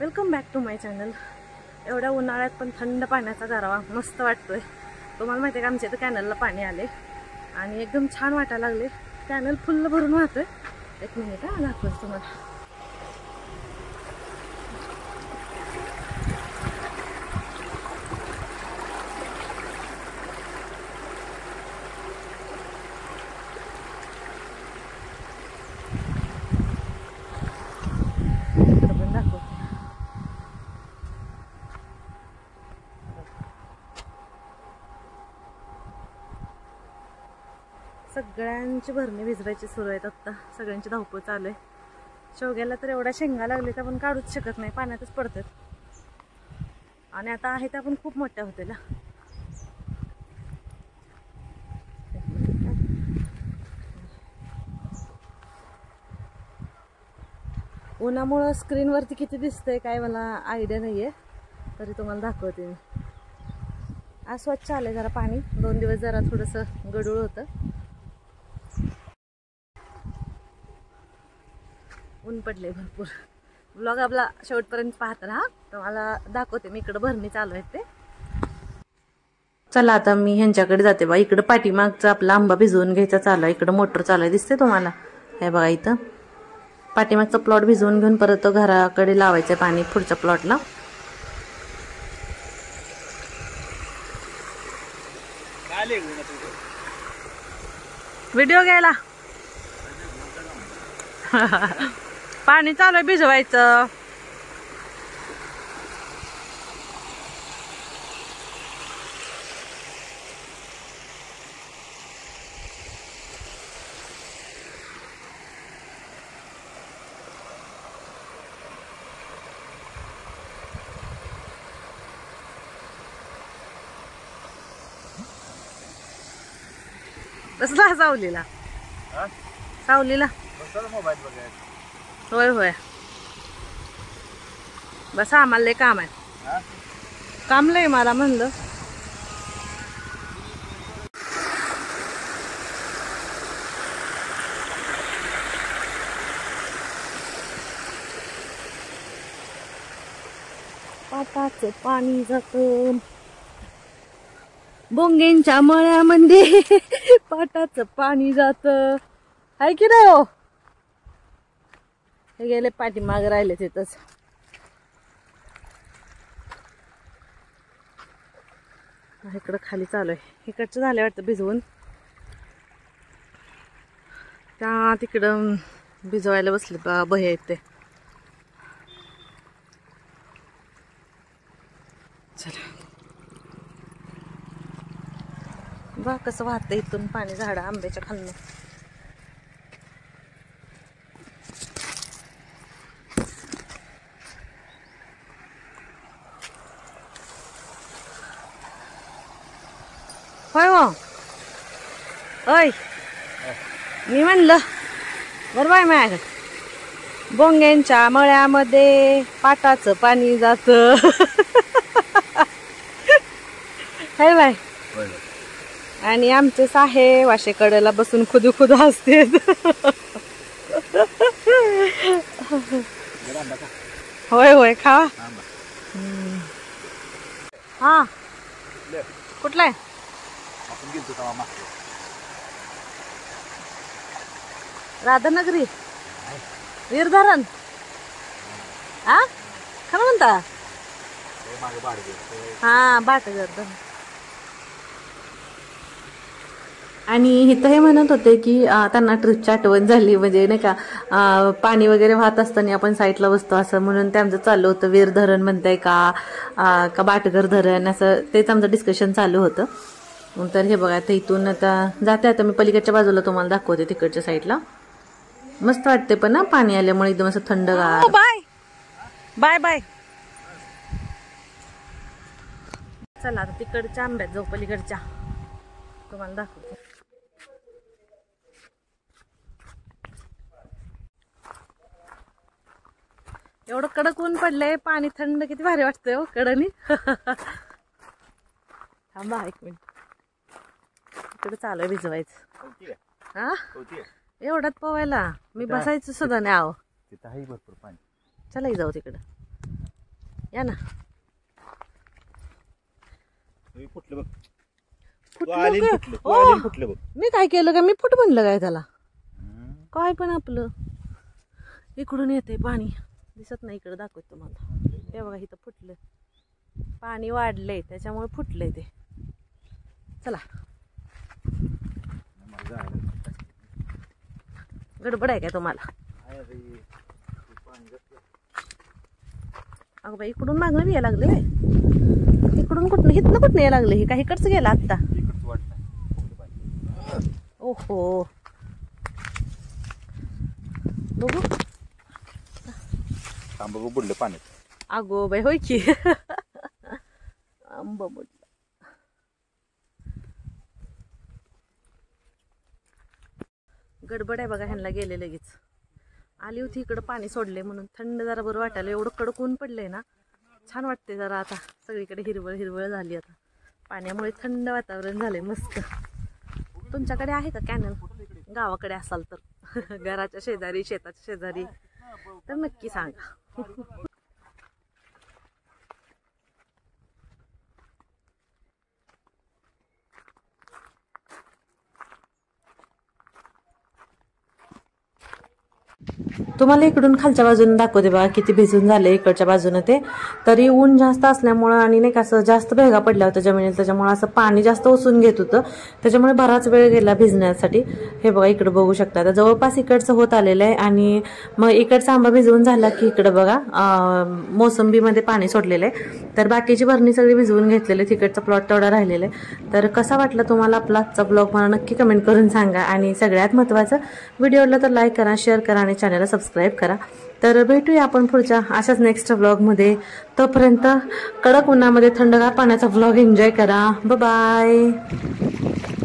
Welcome back to my channel. एवढ्या उन्हाळ्यात पण थंड पाण्याचा गारवा मस्त वाटतोय। तुम्हाला माहिती आहे का, आमच्या इथे कॅनलला पाणी आले आणि एकदम छान वाटायला लागले। कॅनल फुल्ल भरून वाहतोय। एक मिनिट हा, दाखवते तुम्हाला। सगळ्यांची भरणी भिजवायची सुरू आहेत। आता सगळ्यांची धावपळ चालू आहे। शेवग्याला तर एवढ्या शेंगा लागले तर आपण काढूच शकत नाही, पाण्यातच पडतात। आणि आता आहे त्या पण खूप मोठ्या होत्या। उन्हामुळे स्क्रीनवरती किती दिसतंय काय मला आयडिया नाहीये, तरी तुम्हाला दाखवते मी। आज स्वच्छ आलंय जरा पाणी, 2 दिवस जरा थोडंसं गडूळ होतं। ऊन पडले भरपूर। व्लॉग आपला शेवटपर्यंत पाहत राहा, तुम्हाला दाखवते मी इकडे भरणी चालू आहे ते। चला आता मी ह्यांच्याकडे जाते बा। इकडे पाठीमागचा आपला आंबा भिजवून घ्यायचा चालू आहे। इकडे मोटर चालू आहे, दिसते तुम्हाला? हे बघा, इथं पाठीमागचा प्लॉट भिजवून घेऊन परत तो घराकडे लावायचं पाणी पुढच्या प्लॉटला। व्हिडिओ घ्यायला पाणी चालू आहे भिजवायचं। कसला सावलीला? सावलीला मोबाईल बघायचं। होय होय, बस आम्हाला लय काम आहे। काम लय मला म्हणलं। पाटाचं पाणी जातं बोंगेंच्या मळ्यामध्ये, पाटाचं पाणी जातं, आहे की नाही हो? हे गेले पाठीमाग राहिले तिथंच। इकडं खाली चालू आहे। इकडचं झालं वाटतं भिजवून, त्या तिकडं भिजवायला बसले बा बहे आहेत ते। चला बा कसं वाहतं इथून पाणी झाडं आंब्याच्या खालनं। होय हो, ओय मी म्हणलं बरोबर आहे माझ्याकडे। बोंग्यांच्या मळ्यामध्ये पाटाचं पाणी जातं हाय बाय। आणि आमचे साहेब वाशेकडेला बसून खुदू खुदू हसते। होय होय, खा। हा कुठला आहे? राधानगरी वीरधरण। हा खरं म्हणता? हा बाटगर। आणि इथं हे म्हणत होते की त्यांना ट्रिपची आठवण झाली, म्हणजे नाही का पाणी वगैरे वाहत असताना आपण साईडला बसतो असं, म्हणून ते आमचं चालू होतं वीर धरण म्हणताय का बाटगर धरण, असं तेच आमचं डिस्कशन चालू होतं। तर हे बघा, आता इथून आता जाते। आता मी पलीकडच्या बाजूला तुम्हाला दाखवते, तिकडच्या साईडला मस्त वाटते पण ना पाणी आल्यामुळे एकदम असं थंडगार। Bye bye bye. चला आता तिकडच्या आंब्यात जाऊ, पलीकडच्या तुम्हाला दाखवते। एवढं कडक ऊन पडलंय, पाणी थंड, किती भारी वाटतंय हो कडनी। थांबा एक मिनिट, इकडे चालू आहे भिजवायचं। हा एवढ्यात पोवायला मी बसायचं सुद्धा नाही आहो। तिथं आहे भरपूर पाणी, चला जाऊ तिकडं। या ना. फुटलं बघ. फुटलं बघ. मी काय केलं का? मी फुट म्हणलं काय त्याला? काय पण आपलं इकडून येते पाणी दिसत नाही. इकडं दाखवतो तुम्हाला. हे बघा इथं फुटलं. पाणी वाढलंय त्याच्यामुळे फुटलंय ते. चला गडबड आहे काय तुम्हाला? अगं बाई इकडून मागणं बी यायला लागले. इकडून कुठनं इथनं कुठनं यायला लागले? हे काही इकडचं गेलं आत्ता. ओहो बघू. आंबा बुडलं पाण्यात. अगो बाई होय की. आंबा बुडलं. गडबड आहे बघा ह्यांना. गेले लगेच. आली होती इकडं पाणी सोडले म्हणून थंड जरा बरं वाटायला. एवढं कडक ऊन पडलंय ना. छान वाटते जरा. आता सगळीकडे हिरवळ हिरवळ झाली. आता पाण्यामुळे थंड वातावरण झालंय मस्त. तुमच्याकडे आहे का कॅनल? गावाकडे असाल तर घराच्या शेजारी शेताच्या शेजारी तर नक्की सांगा. तुम्हाला इकडून खालच्या बाजूने दाखवते बघा किती भिजून झाले इकडच्या बाजूने ते. तरी ऊन जास्त असल्यामुळं आणि नाही का असं जास्त भेगा पडल्या होत्या जमिनीत त्याच्यामुळे असं पाणी जास्त ओसून घेत होतं. त्याच्यामुळे बराच वेळ गेला भिजण्यासाठी. हे बघा इकडं बघू शकता. आता जवळपास इकडचं होत आलेलं आहे. आणि मग इकडचा आंबा भिजवून झाला की इकडं बघा मोसंबीमध्ये पाणी सोडलेलं आहे. तर बाकीची भरणी सगळी भिजवून घेतलेली. तिकडचा प्लॉट तेवढा राहिलेला आहे. तर कसा वाटला तुम्हाला आपला आजचा ब्लॉग मला नक्की कमेंट करून सांगा. आणि सगळ्यात महत्त्वाचं व्हिडिओला तर लाईक करा, शेअर करा आणि चॅनलला सबस्क्राईब करा. तर भेटूया आपण पुढच्या अशाच नेक्स्ट व्लॉगमध्ये. तोपर्यंत कडक उन्हामध्ये थंडगार पाण्याचा व्लॉग एन्जॉय करा. Bye bye.